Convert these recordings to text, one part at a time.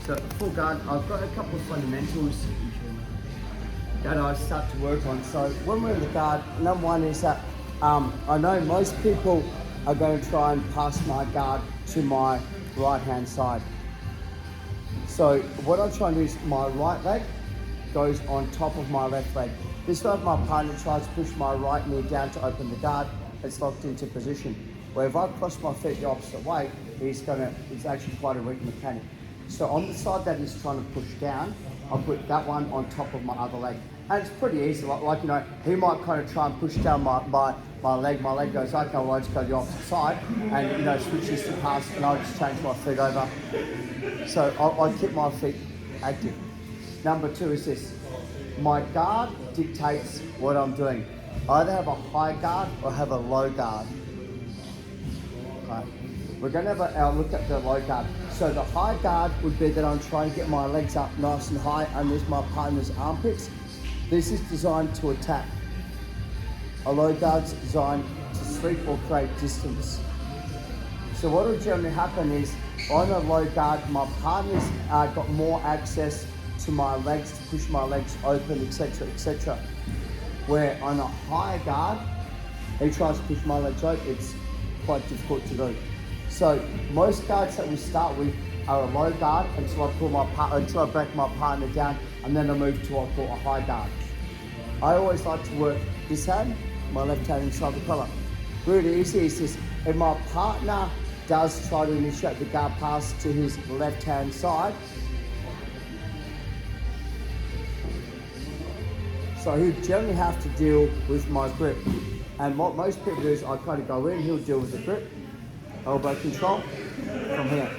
So full guard, I've got a couple of fundamentals that I start to work on. So when we're in the guard, number one is that I know most people are going to try and pass my guard to my right hand side. So what I try and do is my right leg goes on top of my left leg. This way if my partner tries to push my right knee down to open the guard, it's locked into position. Where if I cross my feet the opposite way, he's actually quite a weak mechanic. So on the side that he's trying to push down, I'll put that one on top of my other leg. And it's pretty easy, like you know, he might kind of try and push down my leg goes, okay, well I just go the opposite side, and you know, switch this to pass, and I'll just change my feet over. So I keep my feet active. Number two is this, my guard dictates what I'm doing. I either have a high guard or have a low guard. Okay. We're going to have a look at the low guard. So the high guard would be that I'm trying to get my legs up nice and high underneath my partner's armpits. This is designed to attack. A low guard's designed to sweep or create distance. So what will generally happen is, on a low guard, my partner's got more access to my legs, to push my legs open, etc., etc. Where on a higher guard, he tries to push my legs open, it's quite difficult to do. So most guards that we start with are a low guard until I break my partner down, and then I move to what I call a high guard. I always like to work this hand, my left hand inside the collar. Really easy is this, if my partner does try to initiate the guard pass to his left hand side, so he'll generally have to deal with my grip. And what most people do is I kind of go in, he'll deal with the grip, elbow control from here.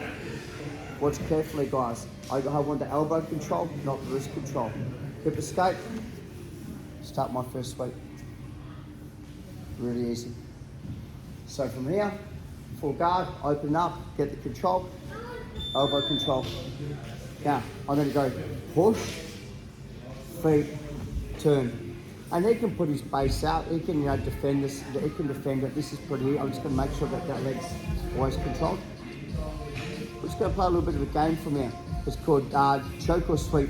Watch carefully guys, I want the elbow control, not the wrist control. Hip escape, start my first sweep. Really easy. So from here, full guard, open up, get the control, elbow control. Now, I'm going to go push, feet, turn. And he can put his base out, he can defend this, he can defend it. This is pretty, I'm just going to make sure that that leg's always controlled. We're just going to play a little bit of a game from here. It's called choke or sweep.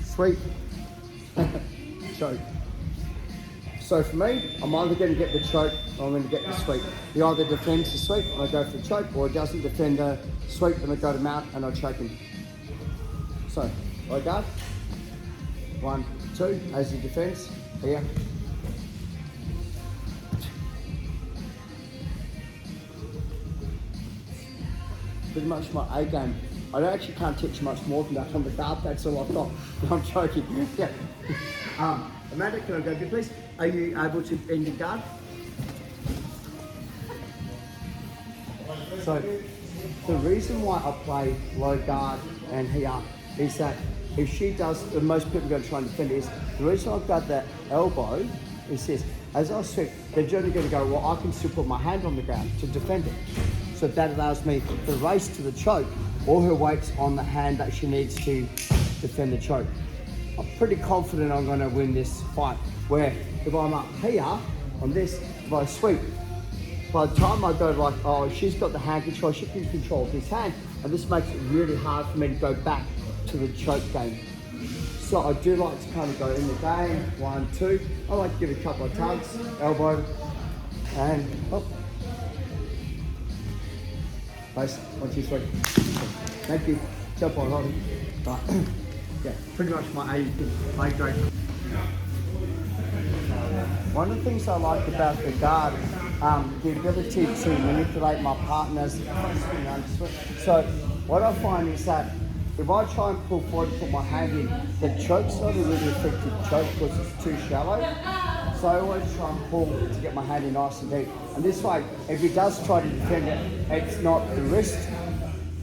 Sweep. Choke. So for me, I'm either going to get the choke or I'm going to get the sweep. He either defends the sweep and I go for the choke, or he doesn't defend the sweep and I go to mount and I choke him. So, low guard. 1, 2, as he defends, here. Pretty much my A game. I actually can't teach you much more than that on the guard, that's all I've got. I'm joking. Yeah. Amanda, can I go here please? Are you able to end the guard? So, the reason why I play low guard and here is that if she does, most people are going to try and defend it, is the reason I've got the elbow is this, as I sweep, they're generally going to go, well, I can still put my hand on the ground to defend it. So that allows me to race to the choke. All her weight's on the hand that she needs to defend the choke. I'm pretty confident I'm going to win this fight, where if I'm up here on this, if I sweep, by the time I go like, oh, she's got the hand control, she can control this hand, and this makes it really hard for me to go back to the choke game. So I do like to kind of go in the game, 1, 2. I like to give a couple of tugs, elbow, and up. Base, 1, 2, 3. Thank you. Jump on, hold it. Right. Yeah, pretty much my A grade. One of the things I like about the guard, the ability to manipulate my partners. So what I find is that if I try and pull forward and put my hand in, the choke's not a really effective choke because it's too shallow. So I always try and pull to get my hand in nice and deep. And this way, if he does try to defend it, it's not the wrist.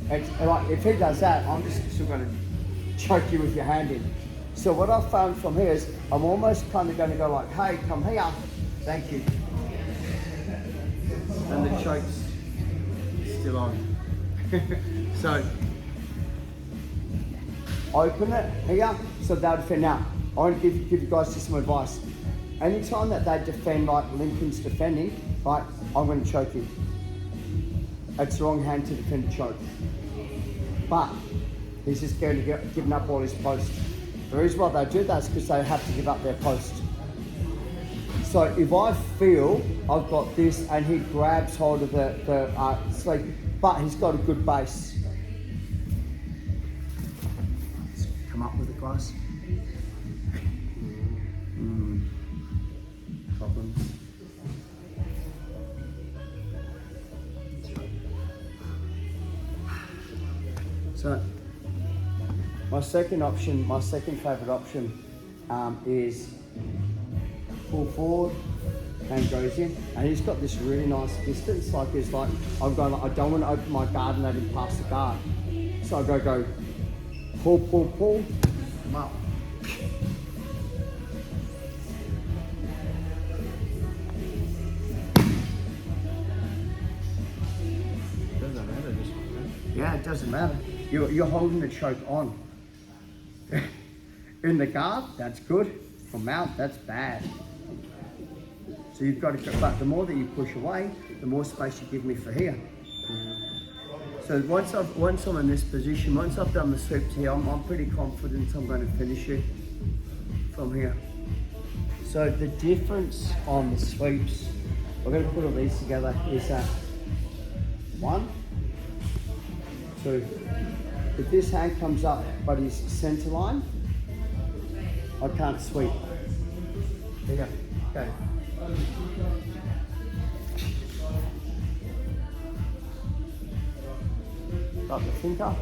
It's like, if he does that, I'm just still going to choke you with your hand in. So what I've found from here is, I'm almost kind of going to go like, hey, come here, thank you. And the choke's still on. So, open it here, so they'll defend. Now, I want to give you guys just some advice. Anytime that they defend like Lincoln's defending, right, I'm going to choke you. it's the wrong hand to defend a choke. But he's just going to get given up all his post. The reason why they do that is because they have to give up their post. So if I feel I've got this and he grabs hold of the sleeve, but he's got a good base. Let's come up with it, guys. Problems. So my second favourite option is pull forward and goes in, and he's got this really nice distance. Like it's like I'm going. I don't want to open my guard and let him pass the guard, so I go pull, come up. Doesn't matter. Yeah, it doesn't matter. You're holding the choke on. In the guard, that's good. From mount, that's bad. So you've got to go, but the more that you push away, the more space you give me for here. So once I'm in this position, once I've done the sweeps here, I'm pretty confident I'm going to finish it from here. So the difference on the sweeps, we're going to put all these together, is that 1, 2. If this hand comes up but is centre line, I can't sweep. There you go. Okay. Got the thinker.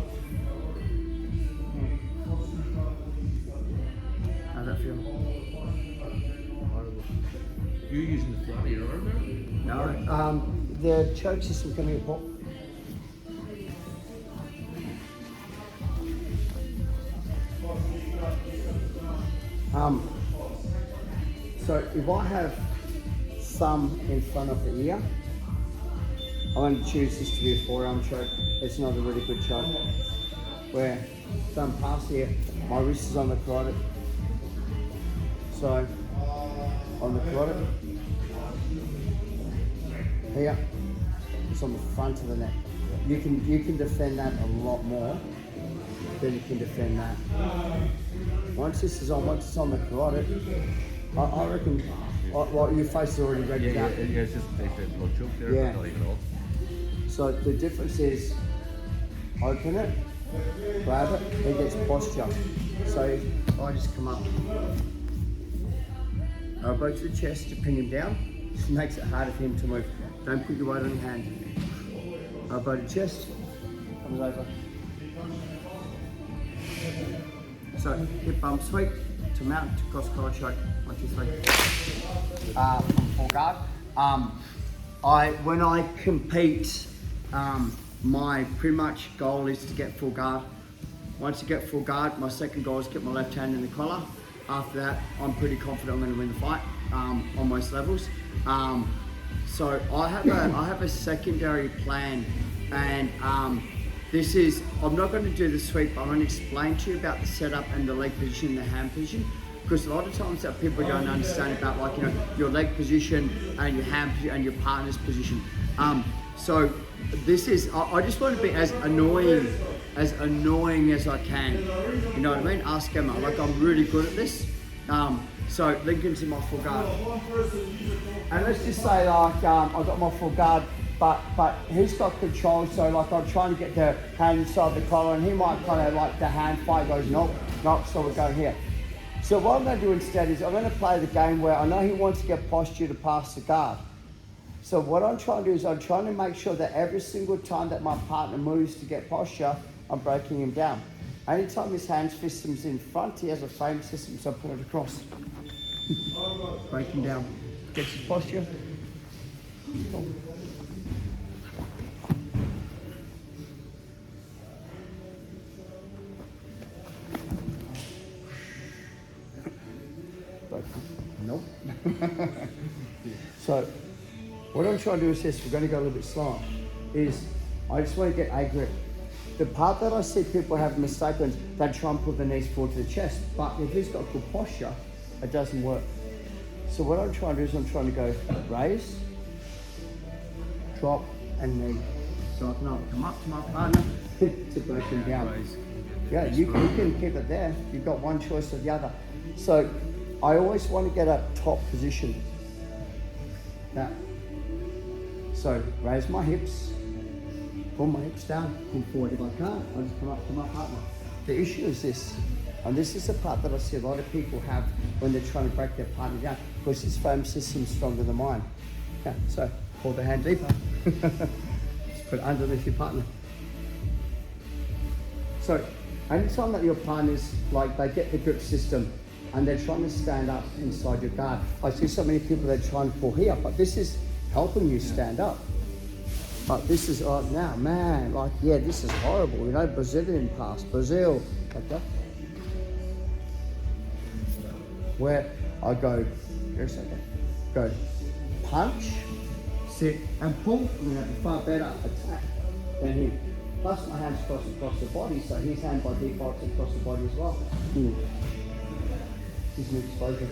How's that feel? Horrible. You're using the flat of your arm there? No. The choke system coming here, Paul. So if I have some in front of the ear, I'm going to choose this to be a forearm choke. It's not a really good choke. Where thumb past here, my wrist is on the carotid. So on the carotid, here, it's on the front of the neck. You can defend that a lot more than you can defend that. Once it's on the carotid, I reckon, well, your face is already ready. Yeah, it's just they said blood choke there, Yeah. but not even all. So the difference is, open it, grab it, it gets posture. So I just come up, elbow to the chest to pin him down. This makes it harder for him to move. Don't put your weight on your hand. Elbow to chest, comes over. So hip bump sweep to mount to cross collar choke. 1, 2, 3. From full guard. When I compete, my pretty much goal is to get full guard. Once I get full guard, my second goal is to get my left hand in the collar. After that, I'm pretty confident I'm going to win the fight on most levels. So I have a secondary plan, and this is, I'm not going to do the sweep, but I'm going to explain to you about the setup and the leg position and the hand position. Because a lot of times that people don't understand about, like, you know, your leg position and your hand position and your partner's position. So this is, I just want to be as annoying as I can. You know what I mean? Ask Emma. Like, I'm really good at this. So Lincoln's in my full guard. And let's just say, like, I've got my full guard, but he's got control. So like, I'm trying to get the hand inside the collar, and he might kind of like the hand fight goes nope. So we're going here. So what I'm going to do instead is I'm going to play the game where I know he wants to get posture to pass the guard. So what I'm trying to do is I'm trying to make sure that every single time that my partner moves to get posture, I'm breaking him down. Anytime his hand system's in front, he has a frame system, so I put it across. Break him down. Gets his posture. Cool. Nope. So what I'm trying to do is this, we're going to go a little bit slower, is I just want to get A grip. The part that I see people have mistaken, they try and put the knees forward to the chest, but if he's got good posture, it doesn't work. So what I'm trying to do is I'm trying to go raise, drop, and knee. So I can either come up to my partner to break him down. Yeah, you can keep it there. You've got one choice or the other. So I always want to get a top position. Now, so raise my hips, pull my hips down, pull forward. If I can't, I just come up to my partner. The issue is this, and this is the part that I see a lot of people have when they're trying to break their partner down, because his foam system's stronger than mine. Okay, so pull the hand deeper. Just put it underneath your partner. So anytime that your partners, like, they get the grip system and they're trying to stand up inside your guard, I see so many people that try and pull here, but this is helping you stand up. But this is, oh, now, man, like, yeah, this is horrible. You know, Brazilian pass, Brazil, like that. Where I go, here's a second, go punch, sit, and pull. You know, far better attack than him. Plus my hands cross across the body, so his hand by default across the body as well. Gives me exposure.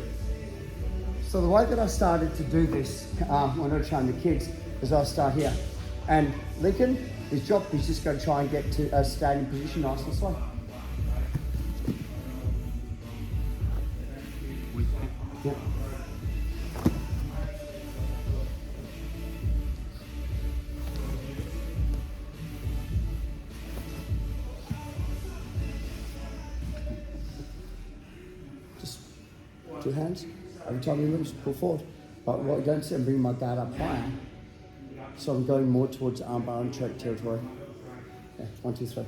So the way that I started to do this when I was training the kids is I start here. And Lincoln, his job is just going to try and get to a standing position nice and slow. Yep. Just 2 hands. Every time he moves, pull forward. But what you don't see, I'm bringing my guard up higher. So I'm going more towards armbar and choke territory. Yeah, 1, 2, 3.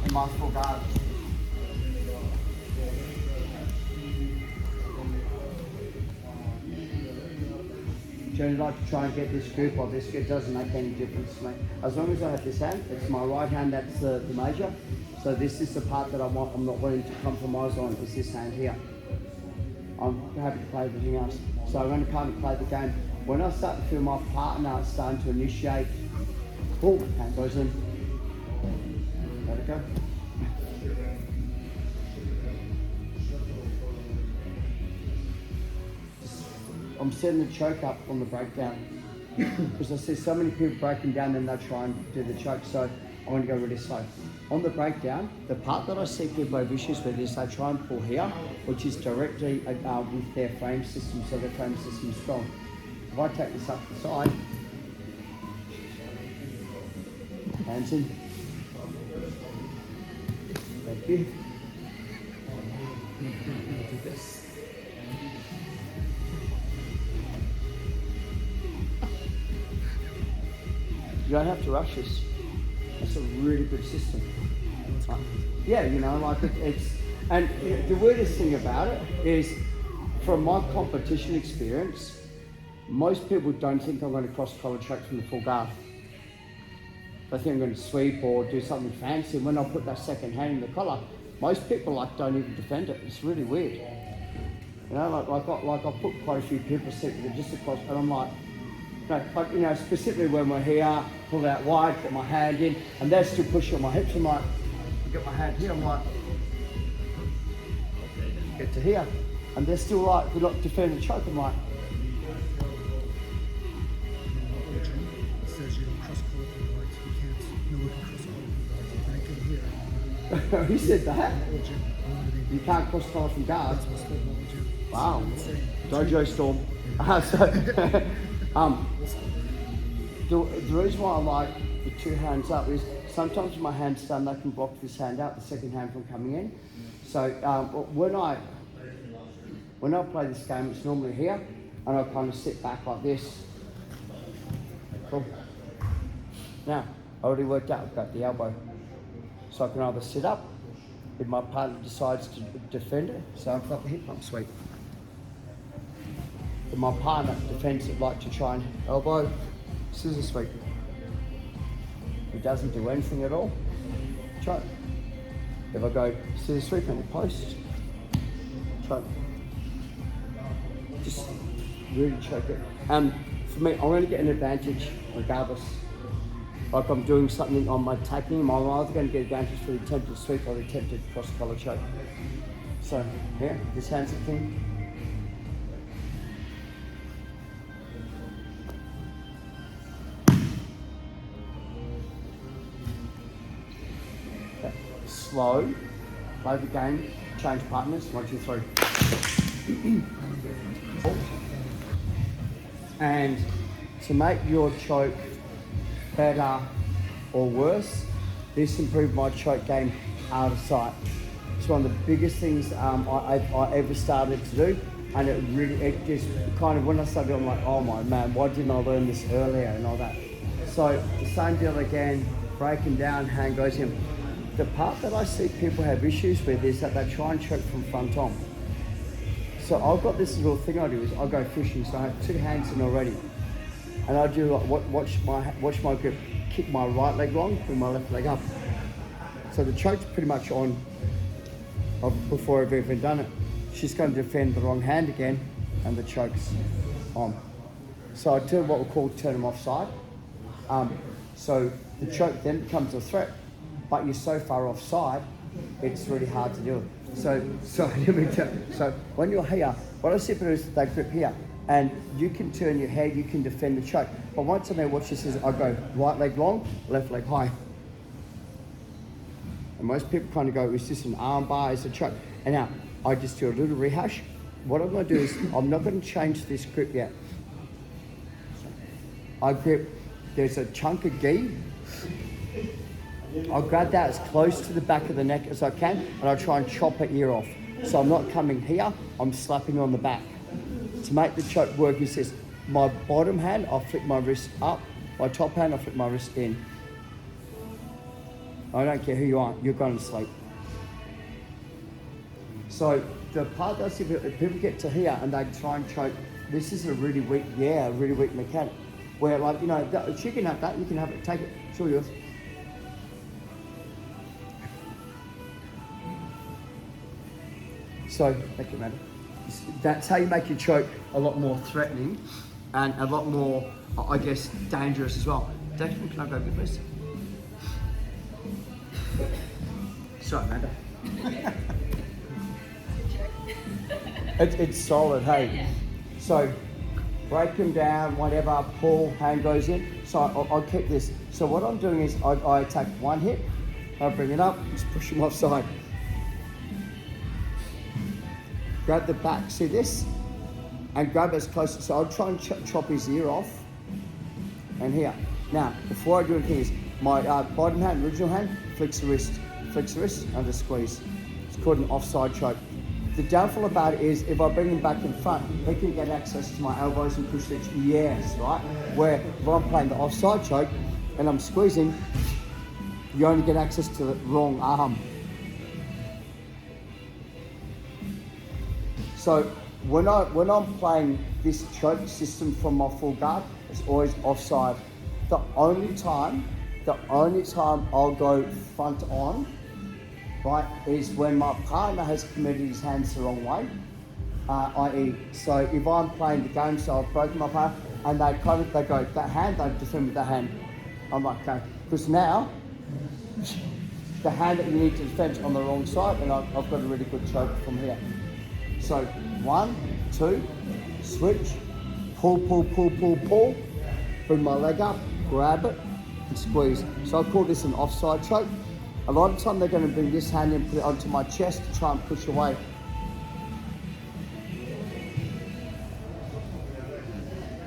And my full guard. Generally like to try and get this grip or this. It doesn't make any difference to me. As long as I have this hand, it's my right hand that's the major. So this is the part that I'm not willing to compromise on, is this hand here. I'm happy to play everything else. So I'm going to kind of play the game. When I start to feel my partner starting to initiate, pull, hand goes in. Let it go. I'm setting the choke up on the breakdown because I see so many people breaking down and they try and do the choke, so I'm going to go really slow. On the breakdown, the part that I see people have issues with is they try and pull here, which is directly with their frame system, so their frame system is strong. If I take this up the side, hands in. Thank you. Do this. You don't have to rush this. That's a really good system. Yeah, you know, like it's, and the weirdest thing about it is, from my competition experience, most people don't think I'm going to cross collar choke from the full guard. They think I'm going to sweep or do something fancy. And when I put that second hand in the collar, most people don't even defend it. It's really weird. You know, like I put quite a few people that just across, and I'm like, no, but you know, specifically when we're here, pull out wide, get my hand in, and they're still pushing on my hips. I'm like, get my hand here. I'm like, get to here, and they're still like, we're not defending the choke. I'm like, it says you don't cross collar from the right. You can't. No one can cross collar from the right. I can hear. who said that? You can't cross collar from guard. Wow, Dojo Storm. The reason why I like the 2 hands up is sometimes my hands down, they can block this hand out, the second hand from coming in. So when I play this game, it's normally here, and I kind of sit back like this. Cool. Now, I already worked out, I've got the elbow. So I can either sit up, if my partner decides to defend it, so I've got the hip pump sweep. If my partner defends it, like to try and elbow, scissor sweep. He doesn't do anything at all, try it. If I go scissor sweep and the post, try it. Just really choke it. For me, I'm going to get an advantage regardless. Like I'm doing something on my tapping, I'm either going to get advantage for the attempted sweep or the attempted cross collar choke. So, yeah, this hand's the king. slow, play the game, change partners, 1, 2, 3. And to make your choke better or worse, this improved my choke game out of sight. It's one of the biggest things I ever started to do, and it just kind of, when I started, I'm like, oh my man, why didn't I learn this earlier and all that? So the same deal again, breaking down, hand goes in. The part that I see people have issues with is that they try and choke from front on. So I've got this little thing I do is I go fishing, so I have 2 hands in already. And I do like watch my grip, kick my right leg long, bring my left leg up. So the choke's pretty much on before I've even done it. She's going to defend the wrong hand again, and the choke's on. So I do what we call turn them offside. So the choke then becomes a threat, but you're so far offside, it's really hard to do it. So when you're here, what I see people do is they grip here, and you can turn your head, you can defend the choke. But once I'm there, watch this, is I go right leg long, left leg high. And most people kind of go, is this an arm bar, is it a choke? And now, I just do a little rehash. What I'm going to do is, I'm not going to change this grip yet. I grip, there's a chunk of gi. I'll grab that as close to the back of the neck as I can, and I'll try and chop her ear off. So I'm not coming here, I'm slapping on the back. To make the choke work is this, my bottom hand, I'll flick my wrist up, my top hand, I'll flick my wrist in. I don't care who you are, you're going to sleep. So the part that I see people get to here and they try and choke, this is a really weak mechanic. Where like, you know, she can have that, you can have it, take it, it's all yours. So, thank you, madam. That's how you make your choke a lot more threatening and a lot more, I guess, dangerous as well. Declan, can I go a bit, please? Sorry, Amanda. It's solid, hey. So, break them down, whatever, pull, hand goes in. So I'll keep this. So what I'm doing is I attack one hip, I bring it up, just push him offside. Grab the back, see this? And grab as close, so I'll try and chop his ear off. And here. Now, before I do anything is, my bottom hand, original hand, flicks the wrist, and just squeeze. It's called an offside choke. The downfall about it is, if I bring him back in front, he can get access to my elbows and push the ears, right? Where if I'm playing the offside choke and I'm squeezing, you only get access to the wrong arm. So when I'm playing this choke system from my full guard, it's always offside. The only time I'll go front on, right, is when my partner has committed his hands the wrong way, i.e., so if I'm playing the game, so I've broken my partner, and they go, that hand, they defend with that hand. I'm like, okay, because now, the hand that you need to defend is on the wrong side, and I've got a really good choke from here. So, 1, 2, switch, pull, bring my leg up, grab it, and squeeze. So I call this an offside choke. A lot of the time they're going to bring this hand and put it onto my chest to try and push away.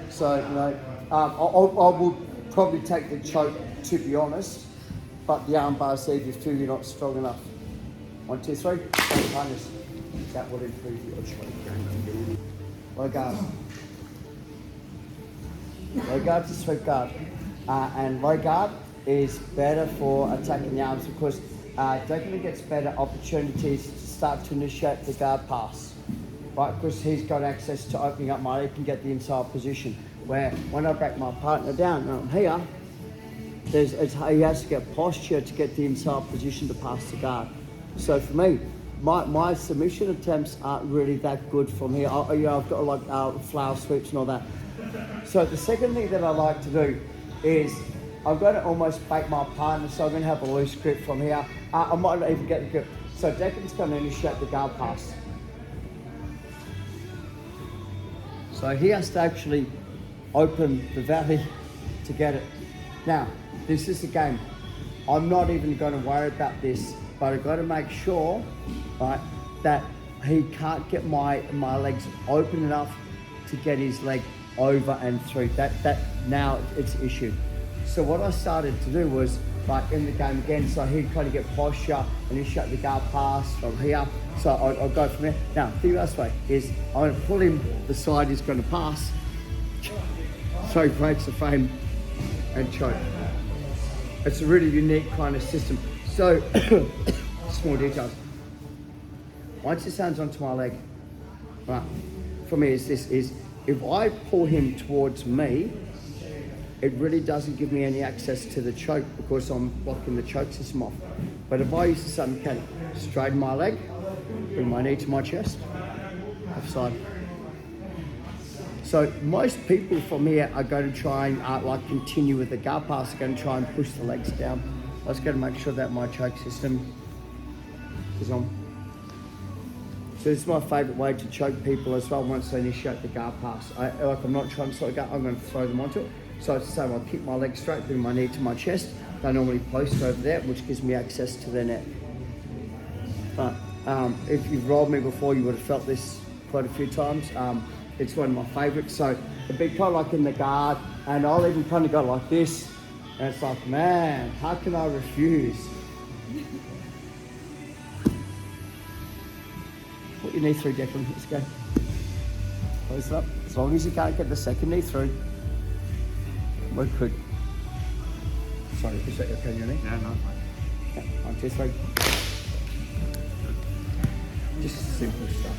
So, you know, I will probably take the choke, to be honest, but the arm bar says if you're not strong enough. 1, 2, 3, harness. That will improve your choke. Low guard. Low guard to sweep guard. And low guard is better for attacking the arms because definitely gets better opportunities to start to initiate the guard pass, right? Because he's got access to opening up my leg and get the inside position. Where when I break my partner down, and I'm here, he has to get posture to get the inside position to pass the guard. So for me, my submission attempts aren't really that good from here. I've got like flower sweeps and all that. So the second thing that I like to do is I'm going to almost bait my partner, so I'm going to have a loose grip from here. I might not even get the grip. So Declan's going to initiate the guard pass. So he has to actually open the valley to get it. Now, this is the game. I'm not even going to worry about this but I've got to make sure, right, that he can't get my legs open enough to get his leg over and through. That now it's an issue. So what I started to do was, like in the game again, so he'd kind of get posture and he'd shut the guard pass from here. So I'll go from there. Now, the best way is I'm going to pull him the side he's going to pass, so he breaks the frame and choke. It's a really unique kind of system. So, small details. Once his hand's onto my leg, right, for me is if I pull him towards me, it really doesn't give me any access to the choke because I'm blocking the choke system off. But if I use the same mechanic, straighten my leg, bring my knee to my chest, offside. So most people from here are going to try and like continue with the guard pass, are going to try and push the legs down. I was going to make sure that my choke system is on. So this is my favourite way to choke people as well once they initiate the guard pass. I'm not trying to sort of go, I'm going to throw them onto it. So it's the same, I keep my legs straight, bring my knee to my chest. They normally post over there, which gives me access to their neck. But if you've rolled me before, you would have felt this quite a few times. It's one of my favourites. So it'd be kind of like in the guard, and I'll even kind of go like this. And it's like, man, how can I refuse? Put your knee through, Declan, let's go. Close it up. As long as you can't get the second knee through, we're good. Sorry, is that okay, your knee? Yeah, no. Yeah, 1, 2, 3. Just simple stuff.